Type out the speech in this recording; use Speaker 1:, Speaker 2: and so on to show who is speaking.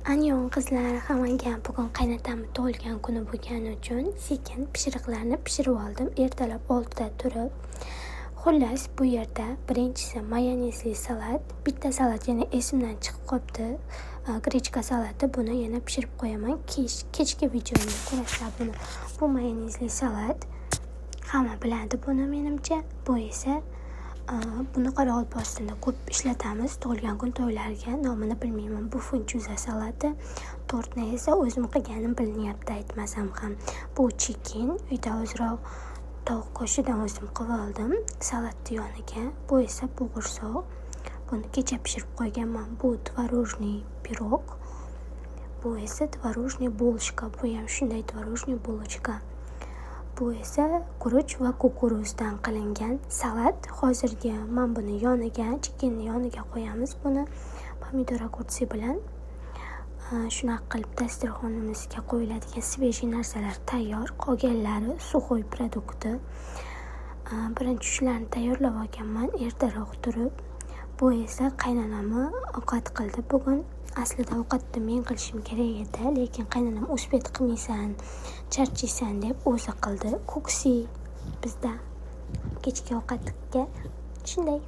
Speaker 1: Anyon qizlar, hammaga bugun qaynatamni tug'ilgan kuni bo'lgani uchun sekin pishiriqlarni pishirib oldim. Ertalab 6 da turib. Xullas, bu yerda birinchisi mayonezli salat, bitta salat yana esimdan chiqib qolibdi. Grechka salati, buni yana pishirib qo'yaman. Kechki videomda ko'rasizlar buni. Bu mayonezli salat. Hamma biladi buni menimcha. Bu esa buni Qoraqalpog'istonda ko'p ishlatamiz tug'ilgan kun to'ylariga. Nomini bilmayman. Bu funchuza salati. Tortni esa o'zim qilganim bilinyapti aytmasam ham. Bu chikin, uyda ozroq tovuq go'shtidan o'zim qilib oldim salatni yoniga. Bu esa bo'g'irsoq. Buni kecha pishirib qo'yganman. Bu tvorожный pirog. Bu esa tvorожный булочка. Bu ham shunday tvorожный булочка. Bu esa guruch va kukuruzdan qilingan salat. Hozirgi men buni yoniga, chikinni yoniga qo'yamiz buni pomidor og'urtsi bilan. Shunaqa qilib dasturxonimizga qo'yiladigan svejiy narsalar tayyor. Qolganlari suxoy produkti. Birinchi shularni tayyorlab olganman ertaroq turib. Bu esa qaynonamni ovqat qildi bugun. Aslida ovqatni men qilishim kerak edi, lekin qaynonam uspet qilmaysan, charchaysan deb o'zi qildi. Ko'ksi bizda kechki ovqatga shunday.